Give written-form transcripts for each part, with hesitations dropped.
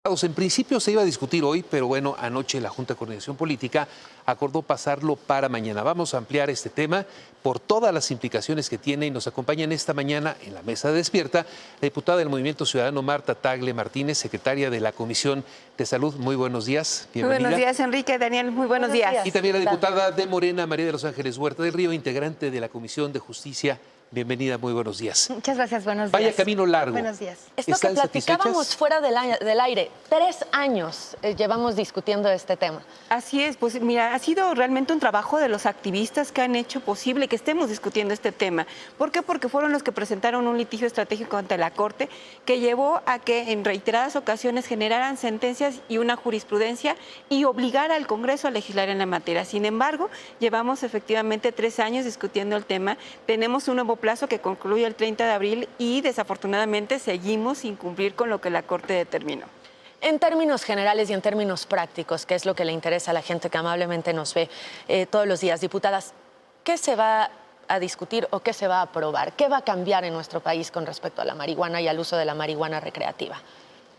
En principio se iba a discutir hoy, pero bueno, anoche la Junta de Coordinación Política acordó pasarlo para mañana. Vamos a ampliar este tema por todas las implicaciones que tiene y nos acompañan esta mañana en la mesa de Despierta la diputada del Movimiento Ciudadano Marta Tagle Martínez, secretaria de la Comisión de Salud. Muy buenos días, bienvenida. Muy buenos días, Enrique, Daniel, muy buenos días. Y también la diputada de Morena, María de los Ángeles Huerta del Río, integrante de la Comisión de Justicia. Bienvenida, muy buenos días. Muchas gracias, buenos días. Vaya camino largo. Buenos días. Esto que platicábamos fuera del aire, 3 años llevamos discutiendo este tema. Así es, pues mira, ha sido realmente un trabajo de los activistas que han hecho posible que estemos discutiendo este tema. ¿Por qué? Porque fueron los que presentaron un litigio estratégico ante la Corte que llevó a que en reiteradas ocasiones generaran sentencias y una jurisprudencia y obligara al Congreso a legislar en la materia. Sin embargo, llevamos efectivamente 3 años discutiendo el tema. Tenemos un nuevo plazo que concluye el 30 de abril y desafortunadamente seguimos sin cumplir con lo que la Corte determinó. En términos generales y en términos prácticos, que es lo que le interesa a la gente que amablemente nos ve todos los días, diputadas, ¿qué se va a discutir o qué se va a aprobar? ¿Qué va a cambiar en nuestro país con respecto a la marihuana y al uso de la marihuana recreativa?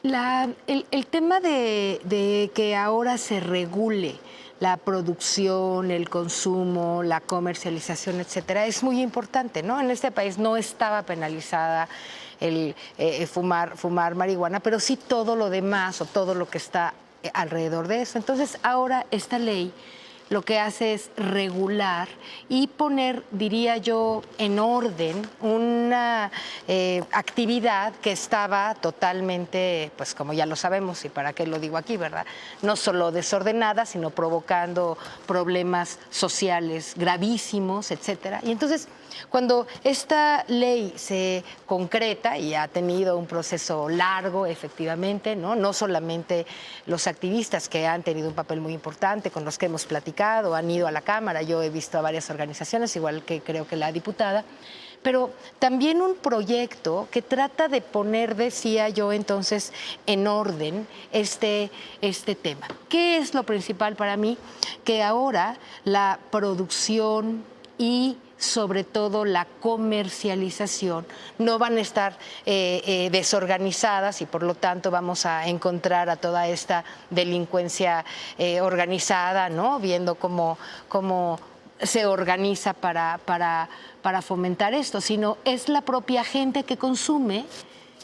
El tema de que ahora se regule la producción, el consumo, la comercialización, etcétera, es muy importante, ¿no? En este país no estaba penalizada el fumar marihuana, pero sí todo lo demás o todo lo que está alrededor de eso. Entonces, ahora esta ley lo que hace es regular y poner, diría yo, en orden una actividad que estaba totalmente, pues como ya lo sabemos, y para qué lo digo aquí, ¿verdad? No solo desordenada, sino provocando problemas sociales gravísimos, etcétera. Y entonces, cuando esta ley se concreta y ha tenido un proceso largo, efectivamente, no solamente los activistas que han tenido un papel muy importante, con los que hemos platicado, han ido a la Cámara, yo he visto a varias organizaciones, igual que creo que la diputada, pero también un proyecto que trata de poner, decía yo entonces, en orden este tema. ¿Qué es lo principal para mí? Que ahora la producción y sobre todo la comercialización, no van a estar desorganizadas y por lo tanto vamos a encontrar a toda esta delincuencia organizada, ¿no? Viendo cómo se organiza para fomentar esto, sino es la propia gente que consume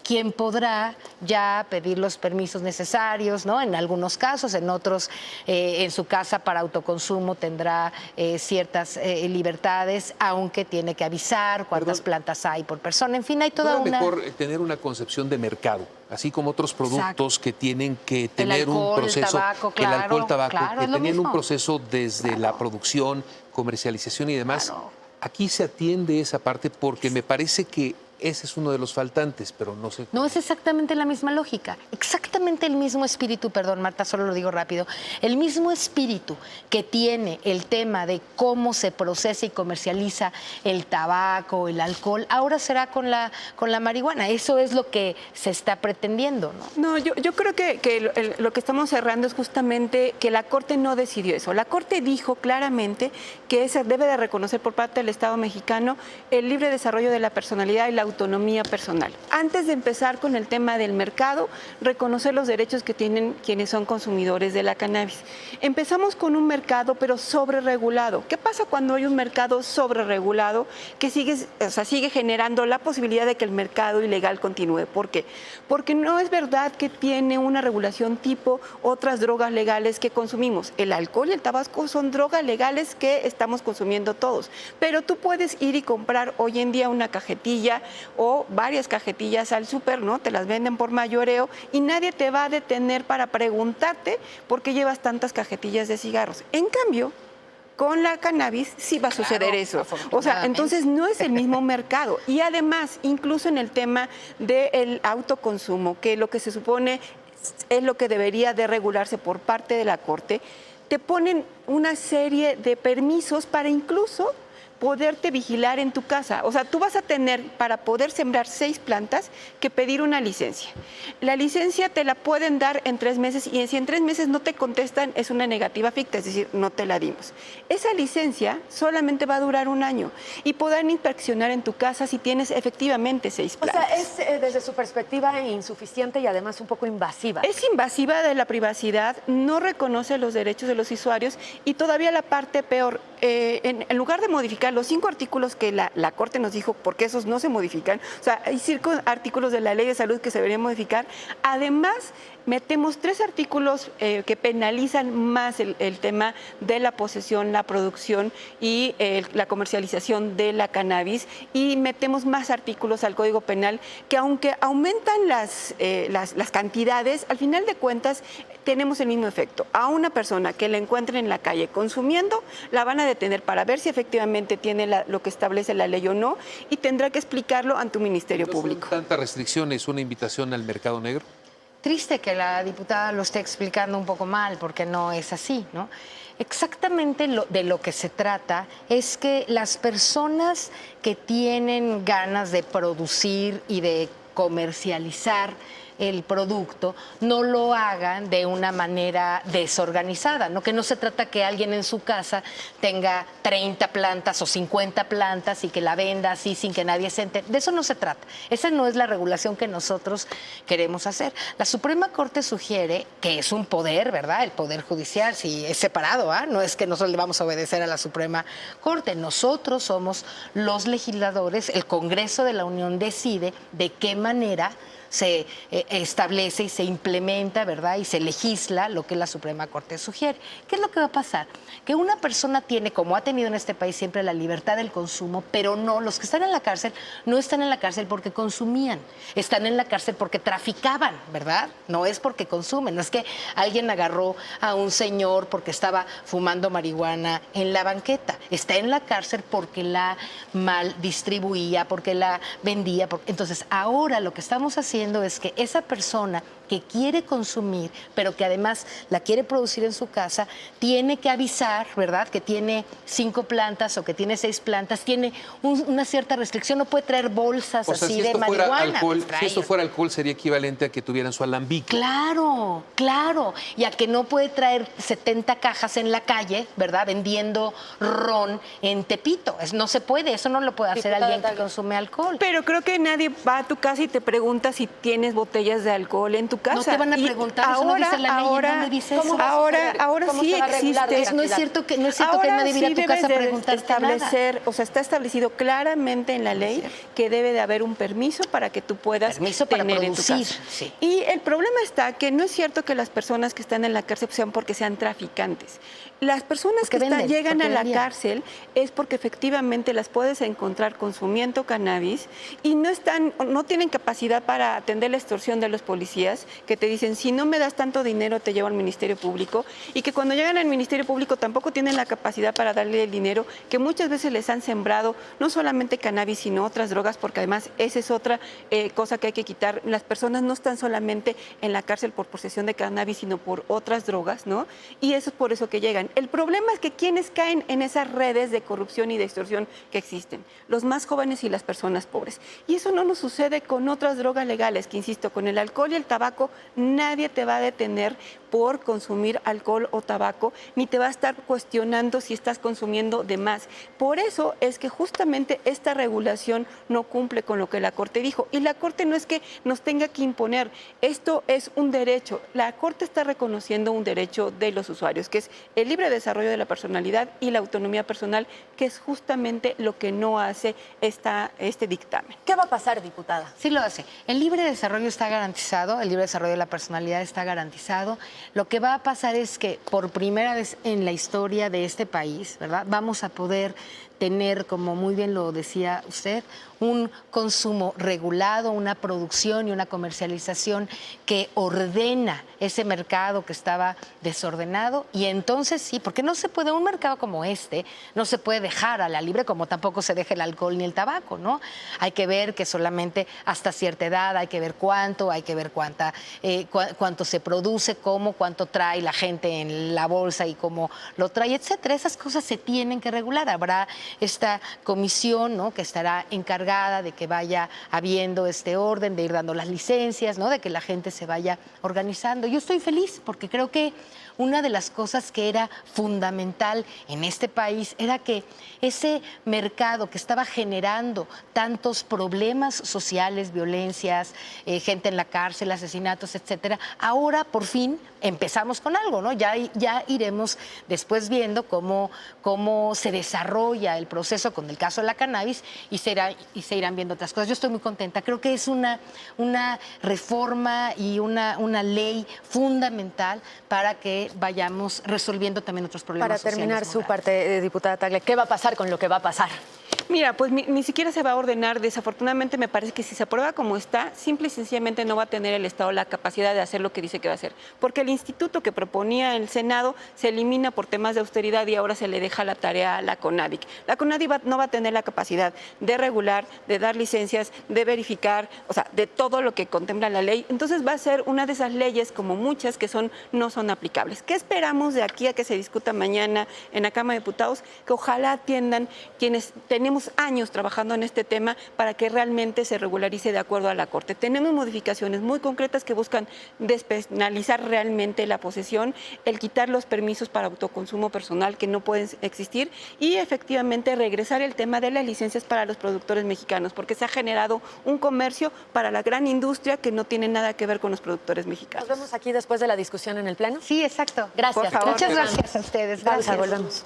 quien podrá ya pedir los permisos necesarios, ¿no? En algunos casos, en otros, en su casa para autoconsumo tendrá ciertas libertades, aunque tiene que avisar cuántas plantas hay por persona. En fin, hay toda una... Es mejor tener una concepción de mercado, así como otros productos Exacto. que tienen que tener alcohol, un proceso, el tabaco, claro, el alcohol, tabaco, claro, que tenían un mismo. proceso desde la producción, comercialización y demás. Claro. Aquí se atiende esa parte porque me parece que ese es uno de los faltantes, pero no sé. No es exactamente la misma lógica, exactamente el mismo espíritu, perdón Marta, solo lo digo rápido, el mismo espíritu que tiene el tema de cómo se procesa y comercializa el tabaco, el alcohol, ahora será con la marihuana. Eso es lo que se está pretendiendo, ¿no? No, yo creo que lo que estamos cerrando es justamente que la Corte no decidió eso. La Corte dijo claramente que se debe de reconocer por parte del Estado mexicano el libre desarrollo de la personalidad y la autonomía personal. Antes de empezar con el tema del mercado, reconocer los derechos que tienen quienes son consumidores de la cannabis. Empezamos con un mercado, pero sobreregulado. ¿Qué pasa cuando hay un mercado sobreregulado que sigue generando la posibilidad de que el mercado ilegal continúe? ¿Por qué? Porque no es verdad que tiene una regulación tipo otras drogas legales que consumimos. El alcohol y el tabaco son drogas legales que estamos consumiendo todos, pero tú puedes ir y comprar hoy en día una cajetilla o varias cajetillas al súper, ¿no? Te las venden por mayoreo y nadie te va a detener para preguntarte por qué llevas tantas cajetillas de cigarros. En cambio, con la cannabis sí va a suceder eso. O sea, entonces no es el mismo mercado. Y además, incluso en el tema del autoconsumo, que lo que se supone es lo que debería de regularse por parte de la Corte, te ponen una serie de permisos para incluso poderte vigilar en tu casa. O sea, tú vas a tener, para poder sembrar 6 plantas, que pedir una licencia. La licencia te la pueden dar en 3 meses y si en 3 meses no te contestan, es una negativa ficta, es decir, no te la dimos. Esa licencia solamente va a durar 1 año y podrán inspeccionar en tu casa si tienes efectivamente 6 plantas. O sea, es desde su perspectiva insuficiente y además un poco invasiva. Es invasiva de la privacidad, no reconoce los derechos de los usuarios y todavía la parte peor, en lugar de modificar los 5 artículos que la Corte nos dijo, porque esos no se modifican, o sea, hay 5 artículos de la Ley de Salud que se deberían modificar, además metemos 3 artículos que penalizan más el tema de la posesión, la producción y la comercialización de la cannabis y metemos más artículos al Código Penal que aunque aumentan las cantidades, al final de cuentas tenemos el mismo efecto. A una persona que la encuentren en la calle consumiendo, la van a detener para ver si efectivamente tiene lo que establece la ley o no y tendrá que explicarlo ante un ministerio público. ¿Tanta restricción es una invitación al mercado negro? Triste que la diputada lo esté explicando un poco mal, porque no es así, ¿no? Exactamente de lo que se trata es que las personas que tienen ganas de producir y de comercializar el producto no lo hagan de una manera desorganizada, ¿no? Que no se trata que alguien en su casa tenga 30 plantas o 50 plantas y que la venda así sin que nadie se entere. De eso no se trata. Esa no es la regulación que nosotros queremos hacer. La Suprema Corte sugiere que es un poder, ¿verdad? El Poder Judicial, si es separado, ¿ah? No es que nosotros le vamos a obedecer a la Suprema Corte. Nosotros somos los legisladores, el Congreso de la Unión decide de qué manera se establece y se implementa, ¿verdad? Y se legisla lo que la Suprema Corte sugiere. ¿Qué es lo que va a pasar? Que una persona tiene, como ha tenido en este país siempre, la libertad del consumo, pero no, los que están en la cárcel no están en la cárcel porque consumían, están en la cárcel porque traficaban, ¿verdad? No es porque consumen, no es que alguien agarró a un señor porque estaba fumando marihuana en la banqueta, está en la cárcel porque la mal distribuía, porque la vendía. Entonces, ahora lo que estamos haciendo es que esa persona que quiere consumir, pero que además la quiere producir en su casa, tiene que avisar, ¿verdad? Que tiene 5 plantas o que tiene 6 plantas, tiene una cierta restricción, no puede traer bolsas así si de marihuana. Si esto fuera alcohol, sería equivalente a que tuvieran su alambique. Claro, claro. Y a que no puede traer 70 cajas en la calle, ¿verdad? Vendiendo ron en Tepito. No se puede, eso no lo puede hacer alguien que consume alcohol. Pero creo que nadie va a tu casa y te pregunta si tienes botellas de alcohol en tu casa. No te van a preguntar, eso no dice la ley, ¿dónde dice eso? Ahora sí existe. No es cierto que nadie viene a tu casa a preguntarte establecer, nada. O sea, está establecido claramente en la ley que debe de haber un permiso para que tú puedas tener en tu casa. Sí. Y el problema está que no es cierto que las personas que están en la cárcel sean porque sean traficantes. Las personas que llegan a la cárcel es porque efectivamente las puedes encontrar consumiendo cannabis y no tienen capacidad para atender la extorsión de los policías que te dicen, si no me das tanto dinero te llevo al Ministerio Público, y que cuando llegan al Ministerio Público tampoco tienen la capacidad para darle el dinero, que muchas veces les han sembrado no solamente cannabis sino otras drogas, porque además esa es otra cosa que hay que quitar. Las personas no están solamente en la cárcel por posesión de cannabis sino por otras drogas, ¿no? Y eso es por eso que llegan. El problema es que quienes caen en esas redes de corrupción y de extorsión que existen, los más jóvenes y las personas pobres. Y eso no nos sucede con otras drogas legales, que insisto, con el alcohol y el tabaco, nadie te va a detener por consumir alcohol o tabaco, ni te va a estar cuestionando si estás consumiendo de más. Por eso es que justamente esta regulación no cumple con lo que la Corte dijo. Y la Corte no es que nos tenga que imponer, esto es un derecho. La Corte está reconociendo un derecho de los usuarios, que es el libre desarrollo de la personalidad y la autonomía personal, que es justamente lo que no hace este dictamen. ¿Qué va a pasar, diputada? Sí lo hace. El libre desarrollo está garantizado, el libre desarrollo de la personalidad está garantizado. Lo que va a pasar es que por primera vez en la historia de este país, ¿verdad?, vamos a poder tener, como muy bien lo decía usted, un consumo regulado, una producción y una comercialización que ordena ese mercado que estaba desordenado. Y entonces sí, porque no se puede, un mercado como este, no se puede dejar a la libre, como tampoco se deja el alcohol ni el tabaco, ¿no? Hay que ver que solamente hasta cierta edad, hay que ver cuánto, hay que ver cuánto se produce, cuánto trae la gente en la bolsa y cómo lo trae, etcétera. Esas cosas se tienen que regular. Habrá esta comisión, ¿no?, que estará encargada de que vaya habiendo este orden, de ir dando las licencias, ¿no?, de que la gente se vaya organizando. Yo estoy feliz porque creo que una de las cosas que era fundamental en este país era que ese mercado que estaba generando tantos problemas sociales, violencias, gente en la cárcel, asesinatos, etcétera, ahora por fin empezamos con algo, ¿no? Ya iremos después viendo cómo se desarrolla el proceso con el caso de la cannabis y se irán viendo otras cosas. Yo estoy muy contenta. Creo que es una reforma y una ley fundamental para que vayamos resolviendo también otros problemas Para sociales. terminar su parte, diputada Tagle, ¿qué va a pasar con lo que va a pasar? Mira, pues ni siquiera se va a ordenar. Desafortunadamente me parece que si se aprueba como está, simple y sencillamente no va a tener el Estado la capacidad de hacer lo que dice que va a hacer. Porque el instituto que proponía el Senado se elimina por temas de austeridad y ahora se le deja la tarea a la CONADIC. La CONADIC no va a tener la capacidad de regular, de dar licencias, de verificar, o sea, de todo lo que contempla la ley. Entonces va a ser una de esas leyes, como muchas, que no son aplicables. ¿Qué esperamos de aquí a que se discuta mañana en la Cámara de Diputados? Que ojalá atiendan quienes tenemos años trabajando en este tema para que realmente se regularice de acuerdo a la Corte. Tenemos modificaciones muy concretas que buscan despenalizar realmente la posesión, el quitar los permisos para autoconsumo personal que no pueden existir y efectivamente regresar el tema de las licencias para los productores mexicanos, porque se ha generado un comercio para la gran industria que no tiene nada que ver con los productores mexicanos. Nos vemos aquí después de la discusión en el Pleno. Sí, exacto. Gracias. Por favor. Muchas gracias a ustedes. Pausa, Gracias. volvemos.